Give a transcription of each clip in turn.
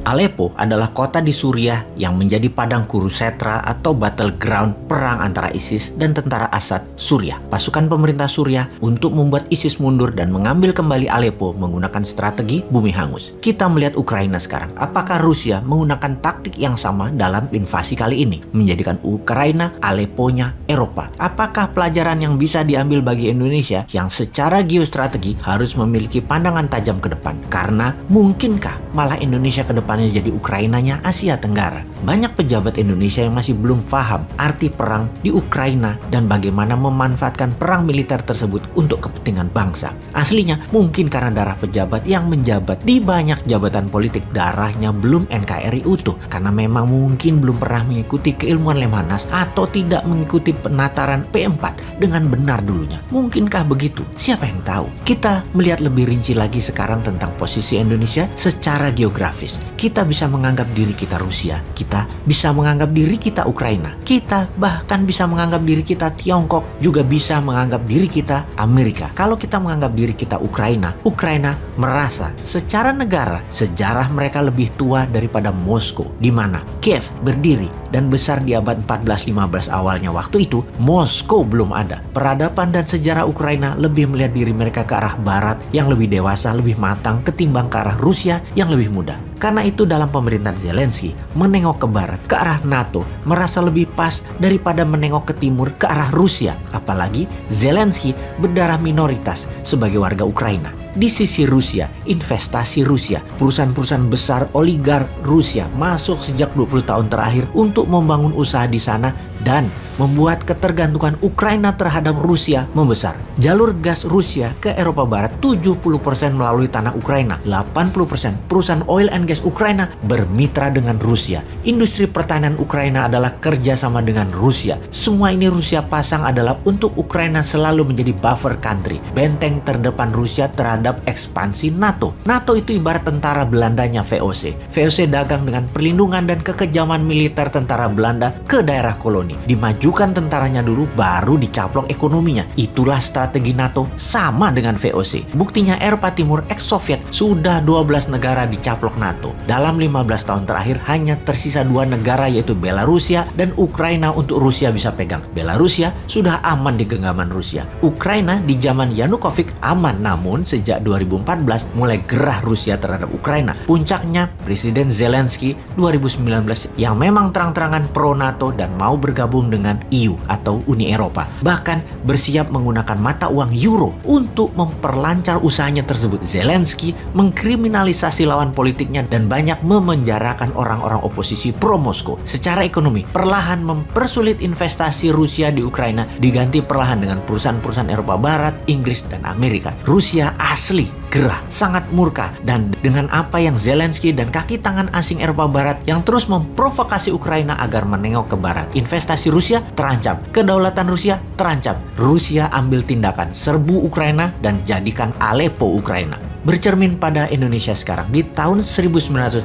Aleppo adalah kota di Suriah yang menjadi padang Kurusetra atau battleground perang antara ISIS dan tentara Assad Suriah. Pasukan pemerintah Suriah untuk membuat ISIS mundur dan mengambil kembali Aleppo menggunakan strategi bumi hangus. Kita melihat Ukraina sekarang. Apakah Rusia menggunakan taktik yang sama dalam invasi kali ini? Menjadikan Ukraina Aleppo-nya Eropa. Apakah pelajaran yang bisa diambil bagi Indonesia yang secara geostrategi harus memiliki pandangan tajam ke depan? Karena mungkinkah malah Indonesia ke depannya jadi Ukrainanya Asia Tenggara? Banyak pejabat Indonesia yang masih belum paham arti perang di Ukraina dan bagaimana memanfaatkan perang militer tersebut untuk kepentingan bangsa. Aslinya mungkin karena darah pejabat yang menjabat di banyak jabatan politik darahnya belum NKRI utuh, karena memang mungkin belum pernah mengikuti keilmuan Lemhanas atau tidak mengikuti penataran P4 dengan benar dulunya. Mungkinkah begitu? Siapa yang tahu? Kita melihat lebih rinci lagi sekarang tentang posisi Indonesia secara geografis. Kita bisa menganggap diri kita Rusia, kita bisa menganggap diri kita Ukraina, kita bahkan bisa menganggap diri kita Tiongkok, juga bisa menganggap diri kita Amerika. Kalau kita menganggap diri kita Ukraina merasa secara negara sejarah mereka lebih tua daripada Moskow, di mana Kiev berdiri dan besar di abad 14-15 awalnya. Waktu itu Moskow belum ada. Peradaban dan sejarah Ukraina lebih melihat diri mereka ke arah barat yang lebih dewasa, lebih matang ketimbang ke arah Rusia yang lebih muda. Karena itu dalam pemerintahan Zelensky, menengok ke barat, ke arah NATO, merasa lebih pas daripada menengok ke timur, ke arah Rusia. Apalagi Zelensky berdarah minoritas sebagai warga Ukraina. Di sisi Rusia, investasi Rusia, perusahaan-perusahaan besar oligark Rusia masuk sejak 20 tahun terakhir untuk membangun usaha di sana dan membuat ketergantungan Ukraina terhadap Rusia membesar. Jalur gas Rusia ke Eropa Barat 70% melalui tanah Ukraina. 80% perusahaan oil and gas Ukraina bermitra dengan Rusia. Industri pertahanan Ukraina adalah kerjasama dengan Rusia. Semua ini Rusia pasang adalah untuk Ukraina selalu menjadi buffer country, benteng terdepan Rusia terhadap ekspansi NATO. NATO itu ibarat tentara Belandanya VOC. VOC dagang dengan perlindungan dan kekejaman militer tentara Belanda ke daerah koloni. Dimajukan tentaranya dulu, baru dicaplok ekonominya. Itulah strategi NATO sama dengan VOC. Buktinya Eropa Timur ex-Soviet sudah 12 negara dicaplok NATO. Dalam 15 tahun terakhir hanya tersisa 2 negara yaitu Belarusia dan Ukraina untuk Rusia bisa pegang. Belarusia sudah aman di genggaman Rusia. Ukraina di zaman Yanukovych aman, namun sejak 2014 mulai gerah Rusia terhadap Ukraina. Puncaknya Presiden Zelensky 2019 yang memang terang-terangan pro NATO dan mau bergabung dengan EU atau Uni Eropa. Bahkan bersiap menggunakan mata uang euro untuk memperlancar usahanya tersebut. Zelensky mengkriminalisasi lawan politiknya dan banyak memenjarakan orang-orang oposisi pro Moskow. Secara ekonomi, perlahan mempersulit investasi Rusia di Ukraina diganti perlahan dengan perusahaan-perusahaan Eropa Barat, Inggris, dan Amerika. Rusia asli gerah, sangat murka, dan dengan apa yang Zelensky dan kaki tangan asing Eropa Barat yang terus memprovokasi Ukraina agar menengok ke barat. Investasi Rusia terancam, kedaulatan Rusia terancam. Rusia ambil tindakan, serbu Ukraina dan jadikan Aleppo Ukraina. Bercermin pada Indonesia sekarang, di tahun 1966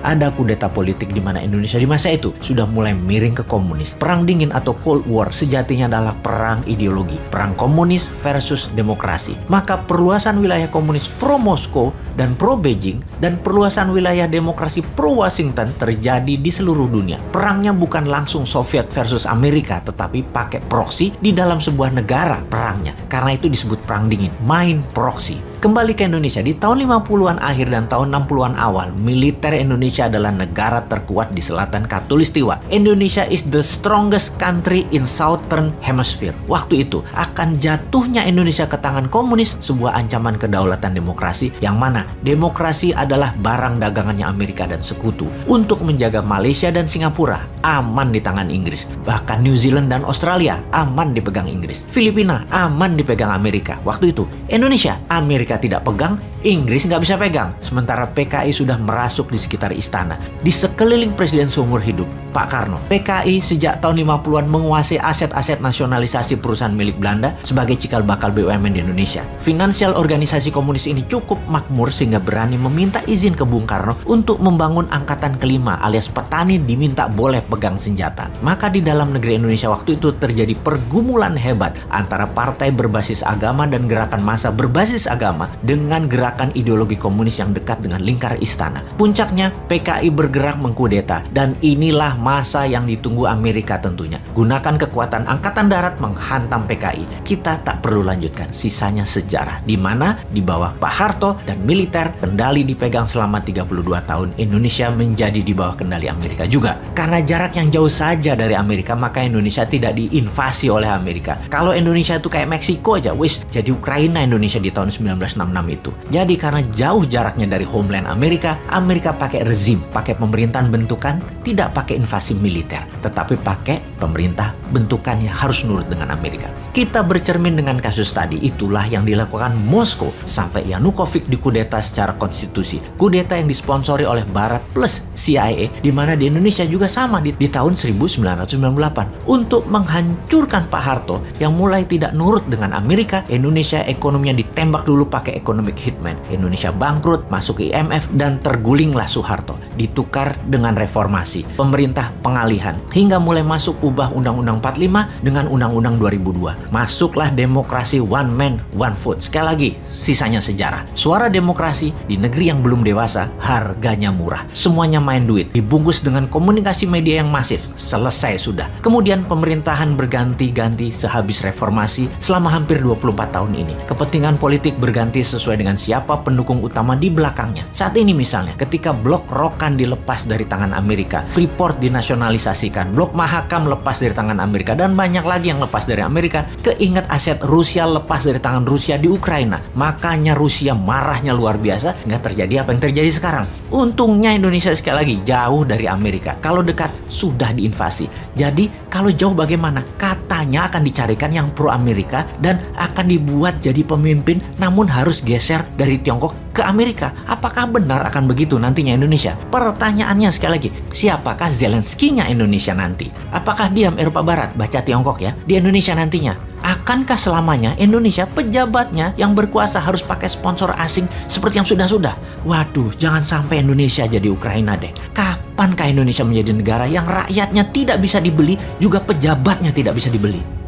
ada kudeta politik di mana Indonesia di masa itu sudah mulai miring ke komunis. Perang dingin atau Cold War sejatinya adalah perang ideologi, perang komunis versus demokrasi. Maka perluasan wilayah komunis pro Moskow dan pro Beijing dan perluasan wilayah demokrasi pro Washington terjadi di seluruh dunia. Perangnya bukan langsung Soviet versus Amerika, tetapi pakai proksi di dalam sebuah negara perangnya. Karena itu disebut perang dingin, main proksi. Kembali ke Indonesia, di tahun 50-an akhir dan tahun 60-an awal, militer Indonesia adalah negara terkuat di selatan Khatulistiwa. Indonesia is the strongest country in Southern Hemisphere. Waktu itu, akan jatuhnya Indonesia ke tangan komunis, sebuah ancaman kedaulatan demokrasi, yang mana demokrasi adalah barang dagangannya Amerika dan sekutu. Untuk menjaga Malaysia dan Singapura aman di tangan Inggris. Bahkan New Zealand dan Australia aman dipegang Inggris. Filipina aman dipegang Amerika. Waktu itu, Indonesia, Amerika tidak pegang, Inggris nggak bisa pegang. Sementara PKI sudah merasuk di sekitar istana. Di sekeliling presiden seumur hidup, Pak Karno. PKI sejak tahun 50-an menguasai aset-aset nasionalisasi perusahaan milik Belanda sebagai cikal bakal BUMN di Indonesia. Finansial organisasi komunis ini cukup makmur sehingga berani meminta izin ke Bung Karno untuk membangun angkatan kelima alias petani diminta boleh pegang senjata. Maka di dalam negeri Indonesia waktu itu terjadi pergumulan hebat antara partai berbasis agama dan gerakan massa berbasis agama dengan gerakan ideologi komunis yang dekat dengan lingkar istana. Puncaknya PKI bergerak mengkudeta dan inilah masa yang ditunggu Amerika tentunya. Gunakan kekuatan angkatan darat menghantam PKI. Kita tak perlu lanjutkan, sisanya sejarah di mana di bawah Pak Harto dan militer kendali dipegang selama 32 tahun. Indonesia menjadi di bawah kendali Amerika juga. Karena jarak yang jauh saja dari Amerika maka Indonesia tidak diinvasi oleh Amerika. Kalau Indonesia itu kayak Meksiko aja, wis jadi Ukraina Indonesia di tahun 1966 itu. Jadi karena jauh jaraknya dari homeland Amerika, Amerika pakai rezim, pakai pemerintahan bentukan, tidak pakai invasi militer, tetapi pakai pemerintah bentukan yang harus nurut dengan Amerika. Kita bercermin dengan kasus tadi, itulah yang dilakukan Moskow sampai Yanukovych dikudeta secara konstitusi. Kudeta yang disponsori oleh Barat plus CIA, di mana di Indonesia juga sama di tahun 1998 untuk menghancurkan Pak Harto yang mulai tidak nurut dengan Amerika. Indonesia ekonominya ditembak dulu pakai economic hitman. Indonesia bangkrut, masuk ke IMF dan tergulinglah Soeharto. Ditukar dengan reformasi, pemerintah pengalihan, hingga mulai masuk ubah Undang-Undang 45 dengan Undang-Undang 2002. Masuklah demokrasi one man, one vote. Sekali lagi, sisanya sejarah. Suara demokrasi di negeri yang belum dewasa, harganya murah. Semuanya main duit, dibungkus dengan komunikasi media yang masif. Selesai sudah. Kemudian pemerintahan berganti-ganti sehabis reformasi selama hampir 24 tahun ini. Kepentingan politik berganti sesuai dengan siapa pendukung utama di belakangnya. Saat ini misalnya, ketika blok Rokan dilepas dari tangan Amerika, Freeport dinasionalisasikan, blok Mahakam lepas dari tangan Amerika, dan banyak lagi yang lepas dari Amerika, keinget aset Rusia lepas dari tangan Rusia di Ukraina. Makanya Rusia marahnya luar biasa, nggak terjadi apa yang terjadi sekarang. Untungnya Indonesia sekali lagi jauh dari Amerika. Kalau dekat, sudah diinvasi. Jadi, kalau jauh bagaimana? Katanya akan dicarikan yang pro-Amerika dan akan dibuat jadi pemimpin, namun harus geser dari Tiongkok ke Amerika. Apakah benar akan begitu nantinya Indonesia? Pertanyaannya sekali lagi, siapakah Zelensky-nya Indonesia nanti? Apakah diam Eropa Barat, baca Tiongkok ya, di Indonesia nantinya? Akankah selamanya Indonesia pejabatnya yang berkuasa harus pakai sponsor asing seperti yang sudah-sudah? Waduh, jangan sampai Indonesia jadi Ukraina deh. Kapankah Indonesia menjadi negara yang rakyatnya tidak bisa dibeli, juga pejabatnya tidak bisa dibeli?